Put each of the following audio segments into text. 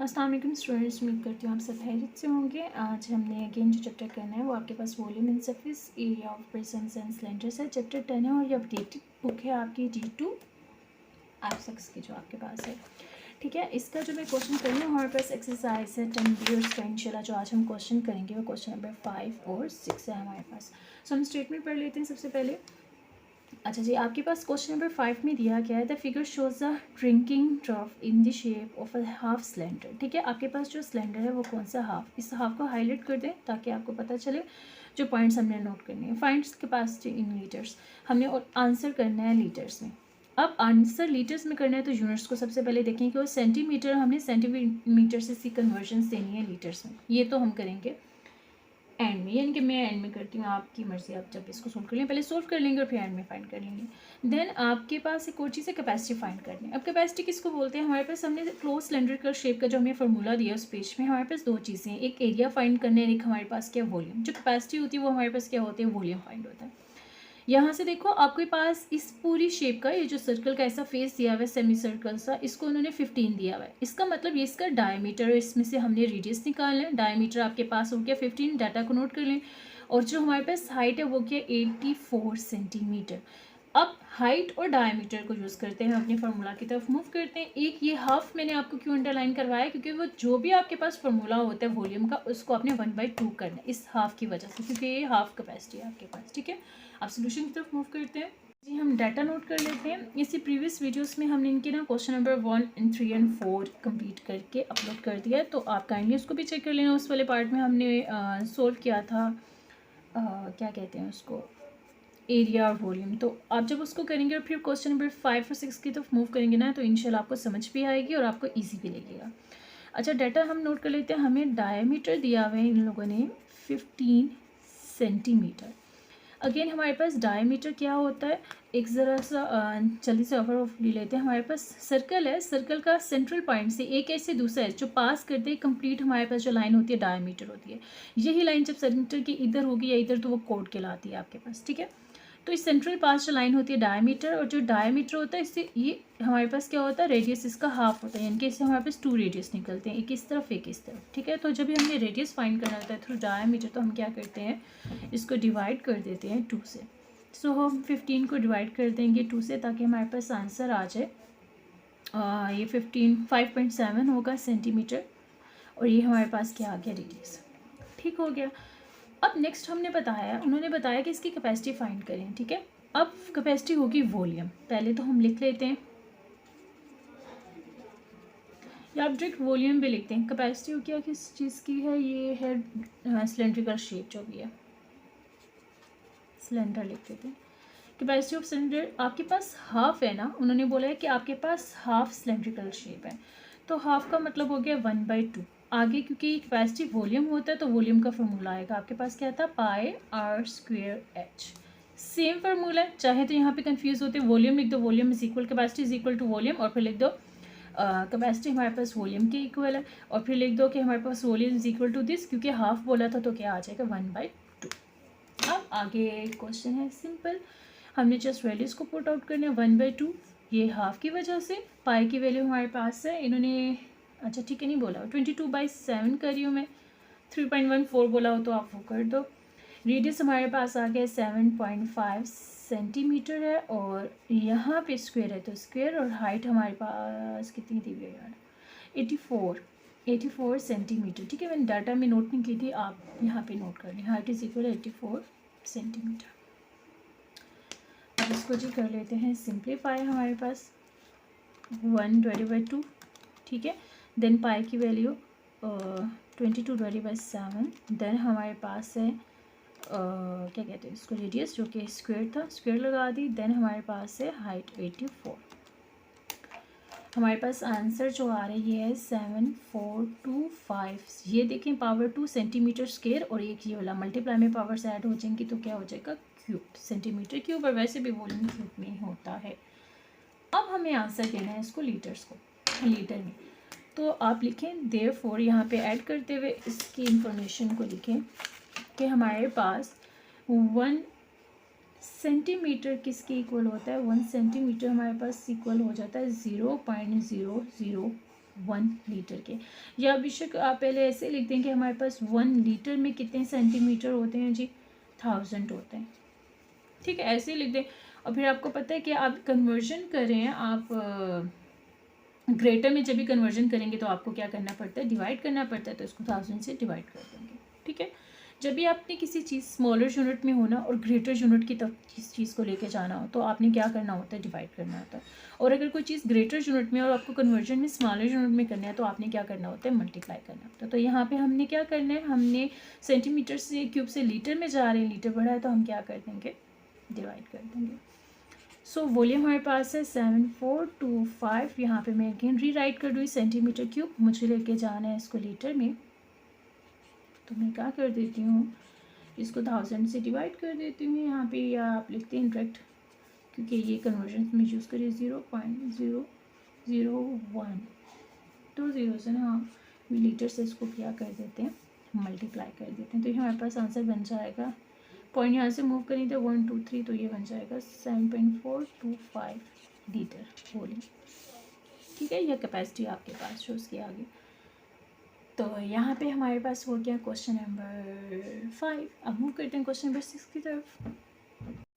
अस्सलाम वालेकुम स्टूडेंट्स, उम्मीद करती हूँ आप सब खैरियत से होंगे। आज हमने अगेन जो चैप्टर करना है वो आपके पास volume in surface area of prisms and cylinders है। चैप्टर 10 है और ये अपडेटेड बुक है आपकी D2 आप6 की जो आपके पास है। ठीक है, इसका जो मैं क्वेश्चन कर रही हूँ हमारे पास एक्सरसाइज है 10B और इसका इंशाल्लाह जो आज हम क्वेश्चन करेंगे वो क्वेश्चन नंबर 5 और 6 है हमारे पास। सो हम स्टेटमेंट पढ़ लेते हैं सबसे पहले। अच्छा जी, आपके पास क्वेश्चन नंबर 5 में दिया गया है the figure shows the drinking drop in the shape of a half cylinder. ठीक है, आपके पास जो सिलेंडर है वो कौन सा हाफ, इस हाफ को हाईलाइट कर दें ताकि आपको पता चले जो पॉइंट्स हमने नोट करने हैं। फाइंड्स कैपेसिटी इन लीटर्स, हमने और आंसर करना है लीटर्स में। अब आंसर लीटर्स में करना है तो यूनिट्स को सबसे पहले देखें कि वो सेंटीमीटर, हमने सेंटीमीटर से सी कन्वर्जन देनी है लीटर्स में। ये तो हम करेंगे एंड में, यानी कि मैं एंड में करती हूँ, आपकी मर्ज़ी, आप जब इसको सोल्व कर लें, पहले सोल्व कर लेंगे और फिर एंड में फाइंड कर लेंगे। देन आपके पास एक और चीज़ है कैपेसिटी फाइंड करनी है। अब कैपेसिटी किसको बोलते हैं, हमारे पास हमने क्लोज सिलेंड्रिकल शेप का जो हमें फार्मूला दिया उस पेज में, हमारे पास दो चीज़ें हैं, एक एरिया फाइंड करने है, एक हमारे पास क्या वॉल्यूम। जो कैपेसिटी होती है वो हमारे पास क्या होती है, वॉल्यूम फाइंड होता है। यहाँ से देखो आपके पास इस पूरी शेप का ये जो सर्कल का ऐसा फेस दिया हुआ है सेमी सर्कल सा, इसको उन्होंने 15 दिया हुआ है। इसका मतलब ये इसका डायमीटर है, इसमें से हमने रेडियस निकाल लें। डायमीटर आपके पास हो गया 15, डाटा को नोट कर लें। और जो हमारे पास हाइट है वो क्या 84 सेंटीमीटर। अब हाइट और डायमीटर को यूज़ करते हैं, अपने फार्मूला की तरफ मूव करते हैं। एक ये हाफ मैंने आपको क्यों अंडरलाइन करवाया, क्योंकि वो जो भी आपके पास फार्मूला होता है वॉल्यूम का उसको आपने 1/2 करना है इस हाफ की वजह से, क्योंकि ये हाफ कैपेसिटी है आपके पास। ठीक है, आप सोल्यूशन की तरफ मूव करते हैं जी। हम डाटा नोट कर लेते हैं। इसी प्रीवियस वीडियोस में हमने इनके ना question number 1 and 3 and 4 complete करके अपलोड कर दिया है, तो आप काइंडली उसको भी चेक कर लेना। उस वाले पार्ट में हमने सोल्व किया था क्या कहते हैं उसको, एरिया और वॉल्यूम। तो आप जब उसको करेंगे और फिर क्वेश्चन नंबर 5 और 6 की तरफ मूव करेंगे ना, तो इंशाल्लाह आपको समझ भी आएगी और आपको ईजी भी लगेगा। अच्छा, डाटा हम नोट कर लेते हैं। हमें डायमीटर दिया हुआ है इन लोगों ने 15 सेंटीमीटर। अगेन हमारे पास डायमीटर क्या होता है, एक ज़रा सा जल्दी से ओवर ले लेते हैं। हमारे पास सर्कल है, सर्कल का सेंट्रल पॉइंट से एक एज से दूसरा एज जो पास करते हैं कंप्लीट, हमारे पास जो लाइन होती है डायमीटर होती है। यही लाइन जब सेंटर की इधर होगी या इधर तो वो कोड कहलाती है आपके पास। ठीक है, तो इस सेंट्रल पास जो लाइन होती है डायमीटर, और जो डायमीटर होता है इससे ये हमारे पास क्या होता है, रेडियस इसका हाफ होता है, यानी कि इससे हमारे पास 2 रेडियस निकलते हैं, एक इस तरफ एक इस तरफ। ठीक है, तो जब भी हमने रेडियस फाइंड करना होता है थ्रू डायमीटर, तो हम क्या करते हैं, इसको डिवाइड कर देते हैं 2 से। सो हम 15 को डिवाइड कर देंगे 2 से ताकि हमारे पास आंसर आ जाए ये 5.7 होगा सेंटीमीटर, और ये हमारे पास क्या आ गया, रेडियस। ठीक हो गया। अब नेक्स्ट हमने बताया, उन्होंने बताया कि इसकी कैपेसिटी फाइंड करें। ठीक है, अब कैपेसिटी होगी वॉल्यूम। पहले तो हम लिख लेते हैं, या आप डायरेक्ट वॉल्यूम भी लिखते हैं। कैपेसिटी हो क्या किस चीज़ की है, ये है सिलेंड्रिकल शेप जो भी है, सिलेंडर लिख देते हैं। कैपेसिटी ऑफ सिलेंडर आपके पास हाफ है ना, उन्होंने बोला है कि आपके पास हाफ सिलेंड्रिकल शेप है, तो हाफ का मतलब हो गया 1/2। आगे क्योंकि कैपेसिटी वॉल्यूम होता है तो वॉल्यूम का फार्मूला आएगा आपके पास क्या था, pi r square h. Same formula है, चाहे तो यहाँ पे कंफ्यूज होते वॉल्यूम लिख दो, volume is equal capacity is equal to volume, और फिर लिख दो कैपेसिटी हमारे पास वॉल्यूम के इक्वल है, और फिर लिख दो कि हमारे पास volume is equal to this, क्योंकि हाफ बोला था तो क्या आ जाएगा 1/2। अब आगे क्वेश्चन है सिंपल, हमने जस्ट वैल्यूज़ को पुट आउट करना है। 1/2 ये हाफ की वजह से, पाई की वैल्यू हमारे पास है, इन्होंने अच्छा ठीक है नहीं बोला, 22/7 करी हूँ मैं, 3.14 बोला हो तो आप वो कर दो। रेडियस हमारे पास आ गया 7.5 सेंटीमीटर है, और यहाँ पे स्क्वायर है तो स्क्वायर, और हाइट हमारे पास कितनी दी हुई है यार, 84 सेंटीमीटर। ठीक है, मैंने डाटा में नोट नहीं की थी, आप यहाँ पे नोट कर लें, हाइट इज इक्वल 84 सेंटीमीटर। अब इसको जी कर लेते हैं सिंप्लीफाई, हमारे पास 1/2। ठीक है, देन पाई की वैल्यू 22/7, देन हमारे पास है क्या कहते हैं इसको, रेडियस जो कि स्क्वायर था, स्क्वायर लगा दी, देन हमारे पास है हाइट 84। हमारे पास आंसर जो आ रही है 7425। ये देखें पावर 2 सेंटीमीटर स्क्वायर, और एक ये वाला मल्टीप्लाई में पावर्स ऐड हो जाएंगी तो क्या हो जाएगा, क्यूब, सेंटीमीटर क्यूब, और वैसे भी वॉल्यूम क्यूब में होता है। अब हमें आंसर देना है इसको लीटर्स को, लीटर में। तो आप लिखें देयरफॉर, यहाँ पे ऐड करते हुए इसकी इंफॉर्मेशन को लिखें कि हमारे पास 1 सेंटीमीटर किसके इक्वल होता है, 1 सेंटीमीटर हमारे पास इक्वल हो जाता है 0.001 1 लीटर के। या बेशक आप पहले ऐसे लिख दें कि हमारे पास 1 लीटर में कितने सेंटीमीटर होते हैं जी, 1000 होते हैं। ठीक है, ऐसे ही लिख दें। और फिर आपको पता है कि आप कन्वर्जन करें, आप ग्रेटर में जब भी कन्वर्जन करेंगे तो आपको क्या करना पड़ता है, डिवाइड करना पड़ता है, तो इसको 1000 से डिवाइड कर देंगे। ठीक है, जब भी आपने किसी चीज़ स्मॉलर यूनिट में होना और ग्रेटर यूनिट की तरफ किस चीज़ को लेके जाना हो तो आपने क्या करना होता है, डिवाइड करना होता है। और अगर कोई चीज़ ग्रेटर यूनिट में और आपको कन्वर्जन में स्मॉलर यूनिट में करना है तो आपने क्या करना होता है, मल्टीप्लाई करना होता है। तो यहाँ पे हमने क्या करना है, हमने सेंटीमीटर से क्यूब से लीटर में जा रहे हैं, लीटर बढ़ा है तो हम क्या कर देंगे, डिवाइड कर देंगे। सो वॉल्यूम हमारे पास है 7425। यहाँ पे मैं अगेन री राइट कर दूँ सेंटीमीटर क्यूब, मुझे लेके जाना है इसको लीटर में, तो मैं क्या कर देती हूँ, इसको 1000 से डिवाइड कर देती हूँ यहाँ पे, या आप लिखते हैं डायरेक्ट, क्योंकि ये कन्वर्जन में यूज़ करिए 0.001, तो 0 से ना लीटर से इसको क्या कर देते हैं, मल्टीप्लाई कर देते हैं। तो ये हमारे पास आंसर बन जाएगा, पॉइंट यहाँ से मूव करें तो 1 2 3, तो ये बन जाएगा 7.425 लीटर वॉल्यूम। ठीक है, यह कैपेसिटी आपके पास शो उसके आगे। तो यहाँ पे हमारे पास हो गया क्वेश्चन नंबर 5। अब मूव करते हैं क्वेश्चन नंबर 6 की तरफ।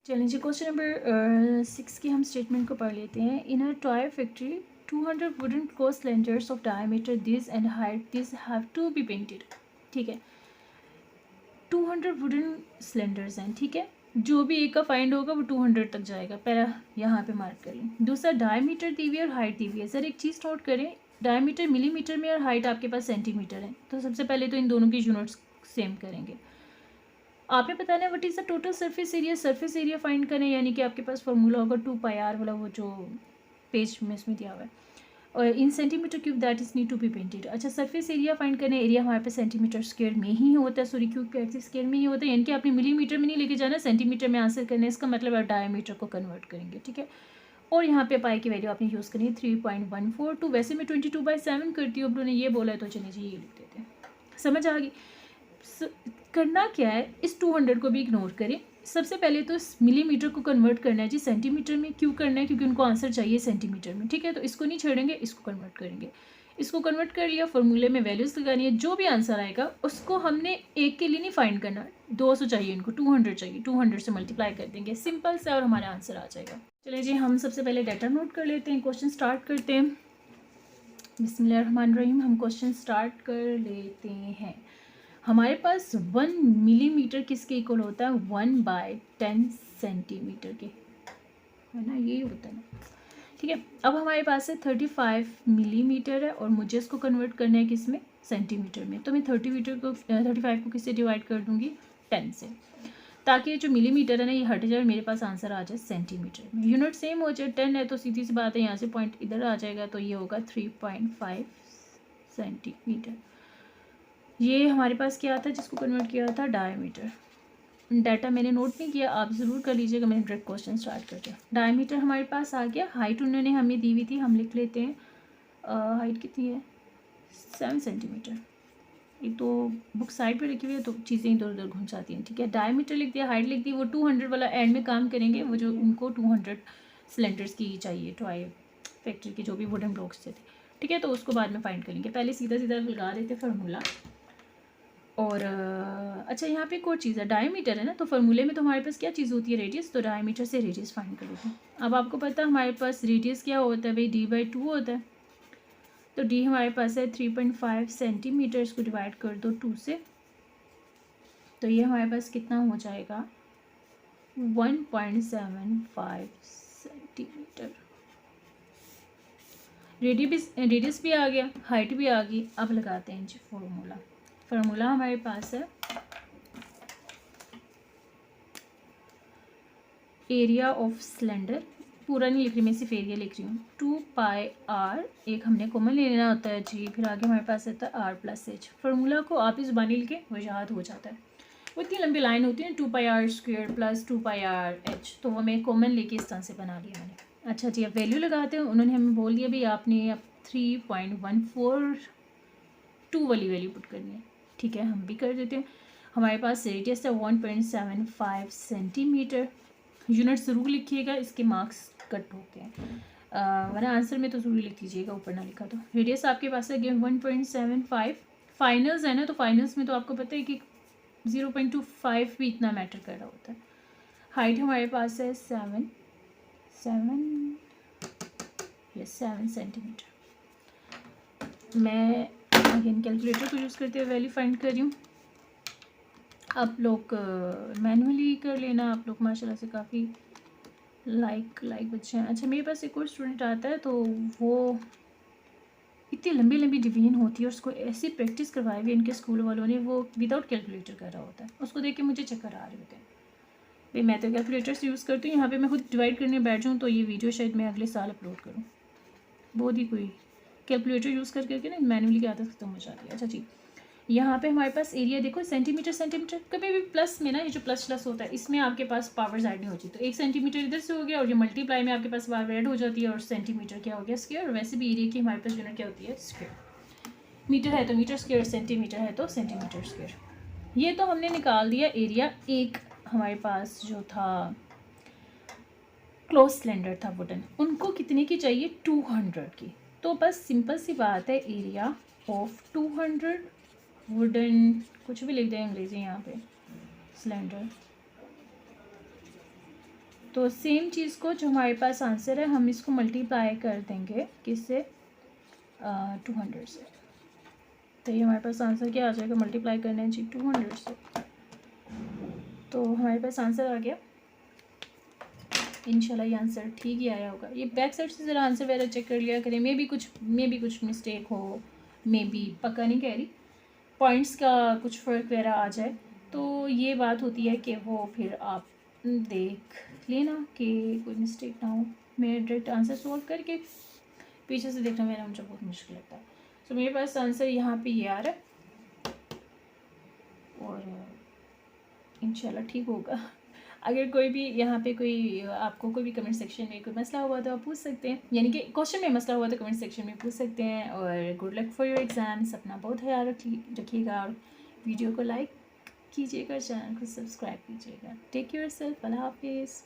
चलिए जी, क्वेश्चन नंबर 6 की हम स्टेटमेंट को पढ़ लेते हैं। In a toy factory 200 wooden cross cylinders of diameter this and height this have to be painted. ठीक है, 200 वुडन सिलेंडर्स हैं। ठीक है, जो भी एक का फाइंड होगा वो 200 तक जाएगा, पहला यहाँ पे मार्क करें। दूसरा डायमीटर दी हुई है और हाइट दी हुई है। सर एक चीज़ नोट करें, डायमीटर मिलीमीटर में और हाइट आपके पास सेंटीमीटर है, तो सबसे पहले तो इन दोनों की यूनिट्स सेम करेंगे। आपने बताना है what is the total surface area, surface area find करें, यानी कि आपके पास फॉर्मूला होगा 2πr वाला, वो जो पेज में इसमें दिया हुआ है, और in centimetre cube that is need to be painted. अच्छा, सरफेस एरिया फाइंड करना है, एरिया हमारे पास सेंटीमीटर स्क्वायर में ही होता है, सॉरी क्यूब के स्क्वायर में ही होता है, यानी कि आपने मिलीमीटर में नहीं लेके जाना, सेंटीमीटर में आंसर करना है, इसका मतलब आप डायमीटर को कन्वर्ट करेंगे। ठीक है, और यहाँ पे पाई की वैल्यू आपने यूज़ करनी है 3.142। वैसे मैं 22/7 करती हूँ, अब उन्होंने ये बोला है तो चलिए जी ये लिख देते हैं। समझ आ गई। करना क्या है, इस 200 को भी इग्नोर करें। सबसे पहले तो इस मिलीमीटर को कन्वर्ट करना है जी सेंटीमीटर में। क्यों करना है, क्योंकि उनको आंसर चाहिए सेंटीमीटर में। ठीक है, तो इसको नहीं छोड़ेंगे, इसको कन्वर्ट करेंगे। इसको कन्वर्ट कर लिया, फॉर्मूले में वैल्यूज़ लगानी है, जो भी आंसर आएगा उसको हमने एक के लिए नहीं फाइंड करना, 200 चाहिए इनको, 200 चाहिए, 200 से मल्टीप्लाई कर देंगे, सिंपल सा, और हमारा आंसर आ जाएगा। चलिए जी, हम सबसे पहले डाटा नोट कर लेते हैं, क्वेश्चन स्टार्ट करते हैं। बिस्मिल्लाहिर्रहमानिर्रहीम, हम क्वेश्चन स्टार्ट कर लेते हैं। हमारे पास 1 मिलीमीटर किसके इक्वल होता है, 1/10 सेंटीमीटर के, है ना, यही होता है ना। ठीक है, अब हमारे पास है 35 मिलीमीटर है और मुझे इसको कन्वर्ट करना है किस में, सेंटीमीटर में। तो मैं 35 को किससे डिवाइड कर दूंगी, 10 से, ताकि जो मिलीमीटर है ना ये हट जाए, मेरे पास आंसर आ जाए सेंटीमीटर में। यूनिट सेम हो जाए, 10 है तो सीधी सी बात है, यहाँ से पॉइंट इधर आ जाएगा, तो ये होगा 3.5 सेंटीमीटर। ये हमारे पास क्या था जिसको कन्वर्ट किया था, डायमीटर। डाटा मैंने नोट नहीं किया, आप ज़रूर कर लीजिएगा, मैंने डायरेक्ट क्वेश्चन स्टार्ट कर दिया। डायमीटर हमारे पास आ गया, हाइट उन्होंने हमें दी हुई थी, हम लिख लेते हैं, हाइट कितनी है, 7 सेंटीमीटर। एक तो बुक साइड पे रखी हुई है तो चीज़ें इधर उधर घूम जाती हैं। ठीक है, डायमीटर लिख दिया, हाइट लिख दी, वो 200 वाला एंड में काम करेंगे, वो जो उनको 200 सिलेंडर्स की चाहिए, टॉय फैक्ट्री के जो भी वुडन ब्लॉक्स थे। ठीक है, तो उसको बाद में फाइंड करेंगे, पहले सीधा सीधा लगा देते फार्मूला। और अच्छा, यहाँ पे एक और चीज़ है, डायमीटर है ना, तो फार्मूले में तो हमारे पास क्या चीज़ होती है, रेडियस, तो डायमीटर से रेडियस फाइंड कर लेते हैं। अब आपको पता है हमारे पास रेडियस क्या होता है भाई, d/2 होता है, तो d हमारे पास है 3.5 सेंटीमीटर, इसको डिवाइड कर दो 2 से, तो ये हमारे पास कितना हो जाएगा, 1.75 सेंटीमीटर। रेडियस भी आ गया, हाइट भी आ गई। अब लगाते हैं जी फॉर्मूला। फार्मूला हमारे पास है एरिया ऑफ सिलेंडर, पूरा नहीं लिख रही मैं, सिर्फ एरिया लिख रही हूँ, 2πr, एक हमने कॉमन ले लेना होता है जी, फिर आगे हमारे पास आता है r+h। फार्मूला को आप इस बानी लिखे वो याद हो जाता है, वो इतनी लंबी लाइन होती है, 2πr² + 2πrh, तो वो मैं कॉमन लेके इस तरह से बना लिया मैंने। अच्छा जी, अब वैल्यू लगाते हैं, उन्होंने हमें बोल दिया भाई आपने अब 3.142 वाली वैल्यू पुट करनी है। ठीक है, हम भी कर देते हैं। हमारे पास रेडियस है 1.75 सेंटीमीटर, यूनिट ज़रूर लिखिएगा, इसके मार्क्स कट होते हैं। वरना आंसर में तो ज़रूर लिख लीजिएगा, ऊपर ना लिखा तो। रेडियस आपके पास है अगेन 1.75। फाइनल्स है ना, तो फाइनल्स में तो आपको पता है कि 0.25 भी इतना मैटर कर रहा होता है। हाइट हमारे पास है 7 सेंटीमीटर। मैं अगेन कैलकुलेटर को यूज़ करते हुए वैल्यू फाइंड कर रही हूँ। आप लोग मैनुअली कर लेना, आप लोग माशाल्लाह से काफ़ी लाइक बच्चे हैं। अच्छा, मेरे पास एक और स्टूडेंट आता है तो वो इतनी लंबी लंबी डिवीजन होती है और उसको ऐसी प्रैक्टिस करवाई हुई इनके स्कूल वालों ने, वो विदाउट कैलकुलेटर कर रहा होता है। उसको देख के मुझे चक्कर आ रहे होते हैं। भाई मैं तो कैलकुलेटर्स यूज़ करती हूँ, यहाँ पे मैं खुद डिवाइड करने बैठ जाऊँ तो ये वीडियो शायद मैं अगले साल अपलोड करूँ। बहुत ही कोई कैलकुलेटर यूज़ करके ना मैनुअली की आदत खत्म हो जाती है। अच्छा जी, यहाँ पे हमारे पास एरिया देखो सेंटीमीटर। कभी भी प्लस में ना, ये जो प्लस होता है इसमें आपके पास पावर्स ऐड नहीं होती, तो 1 सेंटीमीटर इधर से हो गया और ये मल्टीप्लाई में आपके पास पावर ऐड हो जाती है और सेंटीमीटर क्या हो गया स्क्वायर। और वैसे भी एरिया की हमारे पास यूनिट क्या होती है स्क्वायर। मीटर है तो मीटर स्क्वायर, सेंटीमीटर है तो सेंटीमीटर स्क्वायर। ये तो हमने निकाल दिया एरिया। एक हमारे पास जो था क्लोज सिलेंडर था वुडन, उनको कितने की चाहिए 200 की। तो बस सिंपल सी बात है, एरिया ऑफ 200 वुडन, कुछ भी लिख दें अंग्रेजी यहाँ पे, सिलेंडर। तो सेम चीज़ को जो हमारे पास आंसर है हम इसको मल्टीप्लाई कर देंगे किससे, 200 से। तो ये हमारे पास आंसर क्या आ जाएगा, मल्टीप्लाई करना है जी 200 से। तो हमारे पास आंसर आ गया। इंशाल्लाह ये आंसर ठीक ही आया होगा। ये बैक साइड से ज़रा आंसर वगैरह चेक कर लिया करें, मे भी कुछ मिस्टेक हो, मे बी पक्का नहीं कह रही, पॉइंट्स का कुछ फ़र्क वगैरह आ जाए तो ये बात होती है कि वो फिर आप देख लेना कि कोई मिस्टेक ना हो। मैं डायरेक्ट आंसर सॉल्व करके पीछे से देखना मुझे बहुत मुश्किल लगता है। तो मेरे पास आंसर यहाँ पे ये आ रहा है और इंशाल्लाह ठीक होगा। अगर कोई भी यहाँ पे कोई आपको कोई भी कमेंट सेक्शन में कोई मसला हुआ तो आप पूछ सकते हैं, यानी कि क्वेश्चन में मसला हुआ तो कमेंट सेक्शन में पूछ सकते हैं। और good luck for your exams. अपना बहुत ख्याल रखिएगा और वीडियो को लाइक कीजिएगा, चैनल को सब्सक्राइब कीजिएगा। टेक केयर सेल्फ, अल्लाह हाफिज़।